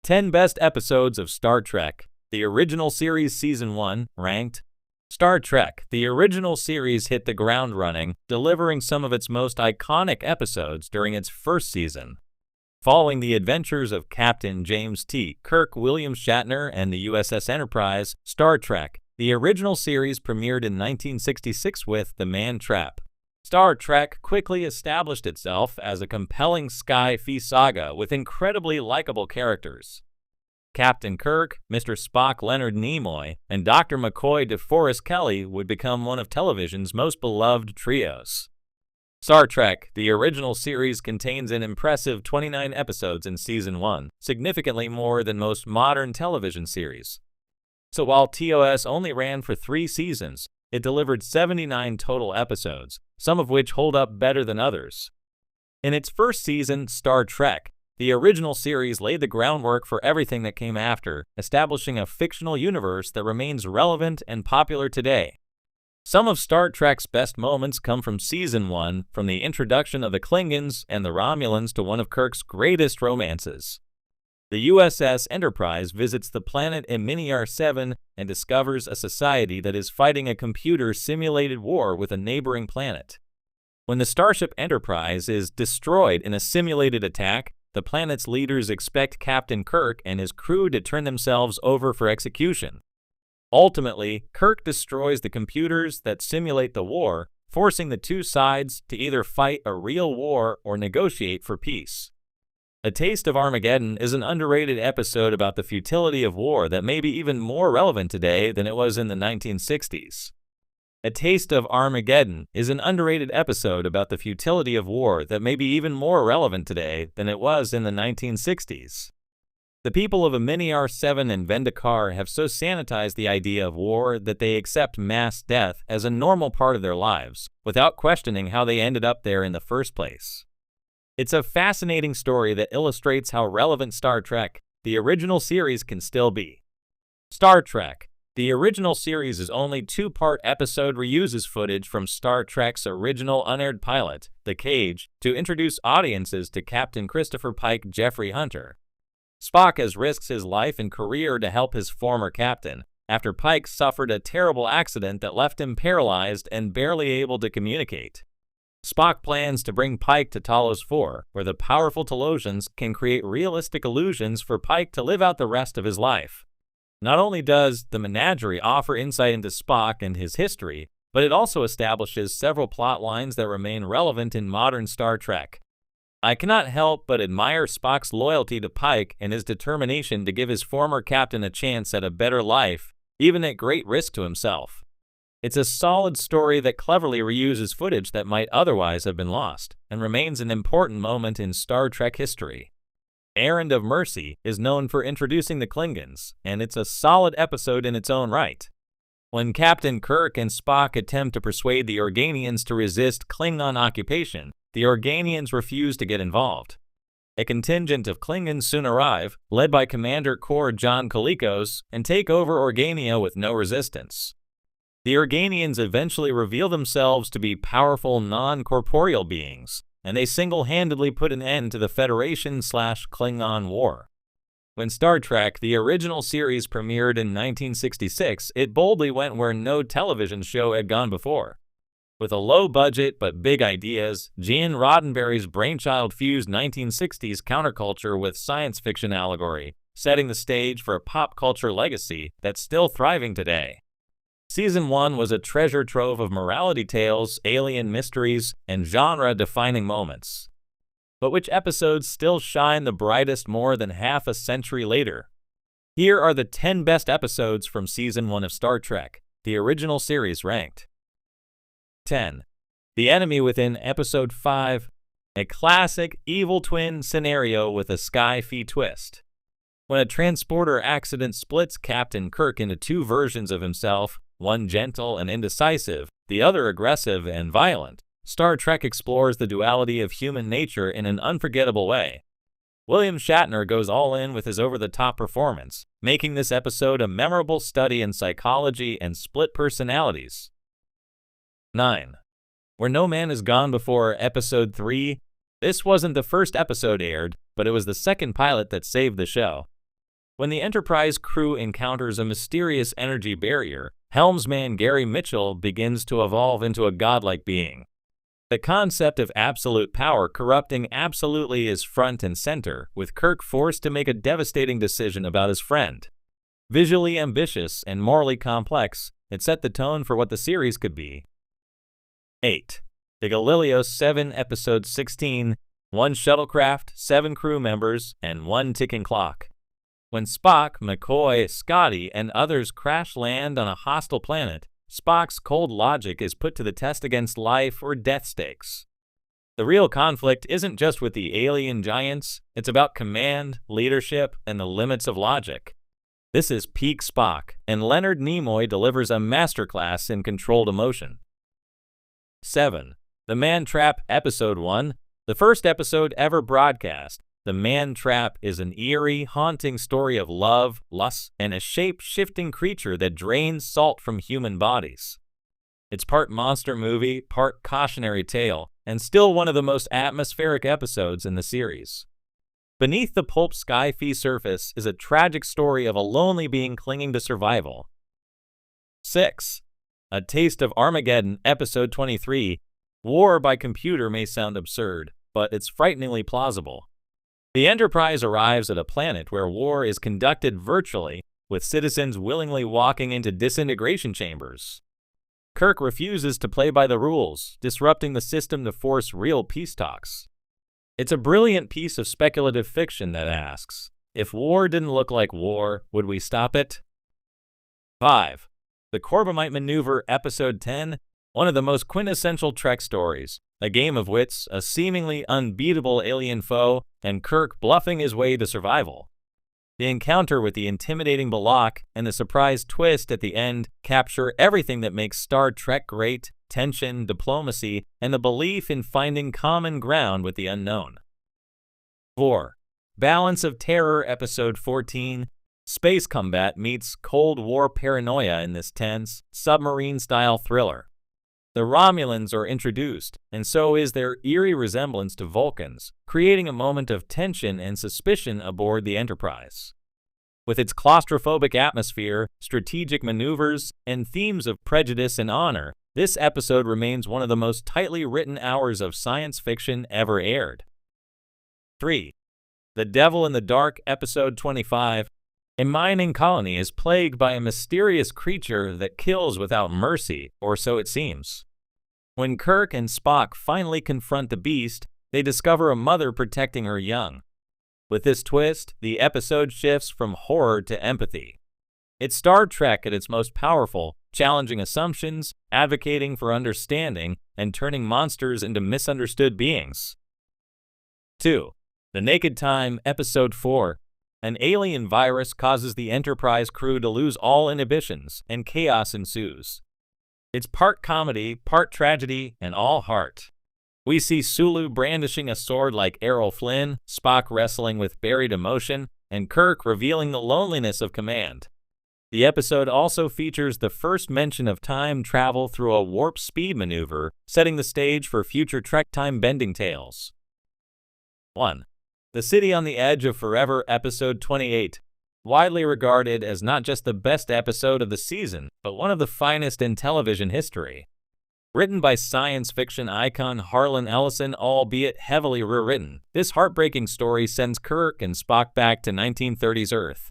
10 Best Episodes of Star Trek, the original series Season 1, ranked. Star Trek, the original series hit the ground running, delivering some of its most iconic episodes during its first season. Following the adventures of Captain James T. Kirk, William Shatner, and the USS Enterprise, Star Trek, the original series premiered in 1966 with The Man Trap. Star Trek quickly established itself as a compelling sci-fi saga with incredibly likable characters. Captain Kirk, Mr. Spock Leonard Nimoy, and Dr. McCoy DeForest Kelley would become one of television's most beloved trios. Star Trek, the original series, contains an impressive 29 episodes in Season 1, significantly more than most modern television series. So while TOS only ran for 3 seasons, it delivered 79 total episodes, some of which hold up better than others. In its first season, Star Trek, the original series laid the groundwork for everything that came after, establishing a fictional universe that remains relevant and popular today. Some of Star Trek's best moments come from Season 1, from the introduction of the Klingons and the Romulans to one of Kirk's greatest romances. The USS Enterprise visits the planet Miniar 7 and discovers a society that is fighting a computer-simulated war with a neighboring planet. When the Starship Enterprise is destroyed in a simulated attack, the planet's leaders expect Captain Kirk and his crew to turn themselves over for execution. Ultimately, Kirk destroys the computers that simulate the war, forcing the two sides to either fight a real war or negotiate for peace. A Taste of Armageddon is an underrated episode about the futility of war that may be even more relevant today than it was in the 1960s. A Taste of Armageddon is an underrated episode about the futility of war that may be even more relevant today than it was in the 1960s. The people of Miniar 7 and Vendikar have so sanitized the idea of war that they accept mass death as a normal part of their lives, without questioning how they ended up there in the first place. It's a fascinating story that illustrates how relevant Star Trek, the original series, can still be. Star Trek, the original series' only 2-part episode reuses footage from Star Trek's original unaired pilot, The Cage, to introduce audiences to Captain Christopher Pike Jeffrey Hunter. Spock risks his life and career to help his former captain, after Pike suffered a terrible accident that left him paralyzed and barely able to communicate. Spock plans to bring Pike to Talos 4, where the powerful Talosians can create realistic illusions for Pike to live out the rest of his life. Not only does the menagerie offer insight into Spock and his history, but it also establishes several plot lines that remain relevant in modern Star Trek. I cannot help but admire Spock's loyalty to Pike and his determination to give his former captain a chance at a better life, even at great risk to himself. It's a solid story that cleverly reuses footage that might otherwise have been lost, and remains an important moment in Star Trek history. Errand of Mercy is known for introducing the Klingons, and it's a solid episode in its own right. When Captain Kirk and Spock attempt to persuade the Organians to resist Klingon occupation, the Organians refuse to get involved. A contingent of Klingons soon arrive, led by Commander Kor John Colicos, and take over Organia with no resistance. The Organians eventually reveal themselves to be powerful non-corporeal beings, and they single-handedly put an end to the Federation/Klingon War. When Star Trek, the original series, premiered in 1966, it boldly went where no television show had gone before. With a low budget but big ideas, Gene Roddenberry's brainchild fused 1960s counterculture with science fiction allegory, setting the stage for a pop culture legacy that's still thriving today. Season 1 was a treasure trove of morality tales, alien mysteries, and genre-defining moments. But which episodes still shine the brightest more than half a century later? Here are the 10 best episodes from Season 1 of Star Trek, the original series, ranked. 10. The Enemy Within, Episode 5. A classic evil twin scenario with a sci-fi twist. When a transporter accident splits Captain Kirk into 2 versions of himself, one gentle and indecisive, the other aggressive and violent, Star Trek explores the duality of human nature in an unforgettable way. William Shatner goes all in with his over-the-top performance, making this episode a memorable study in psychology and split personalities. 9. Where No Man Has Gone Before, Episode 3. This wasn't the first episode aired, but it was the second pilot that saved the show. When the Enterprise crew encounters a mysterious energy barrier, helmsman Gary Mitchell begins to evolve into a godlike being. The concept of absolute power corrupting absolutely is front and center, with Kirk forced to make a devastating decision about his friend. Visually ambitious and morally complex, it set the tone for what the series could be. 8. The Galileo 7 Episode 16, 1 shuttlecraft, 7 crew members, and 1 ticking clock. When Spock, McCoy, Scotty, and others crash land on a hostile planet, Spock's cold logic is put to the test against life or death stakes. The real conflict isn't just with the alien giants, it's about command, leadership, and the limits of logic. This is peak Spock, and Leonard Nimoy delivers a masterclass in controlled emotion. 7. The Man Trap Episode 1, the first episode ever broadcast. The Man Trap is an eerie, haunting story of love, lust, and a shape-shifting creature that drains salt from human bodies. It's part monster movie, part cautionary tale, and still one of the most atmospheric episodes in the series. Beneath the pulp sky-fi surface is a tragic story of a lonely being clinging to survival. 6. A Taste of Armageddon Episode 23. War by computer may sound absurd, but it's frighteningly plausible. The Enterprise arrives at a planet where war is conducted virtually, with citizens willingly walking into disintegration chambers. Kirk refuses to play by the rules, disrupting the system to force real peace talks. It's a brilliant piece of speculative fiction that asks, if war didn't look like war, would we stop it? 5. The Corbomite Maneuver Episode 10, one of the most quintessential Trek stories. A game of wits, a seemingly unbeatable alien foe, and Kirk bluffing his way to survival. The encounter with the intimidating Balak and the surprise twist at the end capture everything that makes Star Trek great: tension, diplomacy, and the belief in finding common ground with the unknown. 4. Balance of Terror Episode 14. Space combat meets Cold War paranoia in this tense, submarine-style thriller. The Romulans are introduced, and so is their eerie resemblance to Vulcans, creating a moment of tension and suspicion aboard the Enterprise. With its claustrophobic atmosphere, strategic maneuvers, and themes of prejudice and honor, this episode remains one of the most tightly written hours of science fiction ever aired. 3. The Devil in the Dark Episode 25. A mining colony is plagued by a mysterious creature that kills without mercy, or so it seems. When Kirk and Spock finally confront the beast, they discover a mother protecting her young. With this twist, the episode shifts from horror to empathy. It's Star Trek at its most powerful, challenging assumptions, advocating for understanding, and turning monsters into misunderstood beings. 2. The Naked Time Episode 4. An alien virus causes the Enterprise crew to lose all inhibitions, and chaos ensues. It's part comedy, part tragedy, and all heart. We see Sulu brandishing a sword like Errol Flynn, Spock wrestling with buried emotion, and Kirk revealing the loneliness of command. The episode also features the first mention of time travel through a warp speed maneuver, setting the stage for future Trek time-bending tales. 1. The City on the Edge of Forever Episode 28. Widely regarded as not just the best episode of the season, but one of the finest in television history. Written by science fiction icon Harlan Ellison, albeit heavily rewritten, this heartbreaking story sends Kirk and Spock back to 1930s Earth.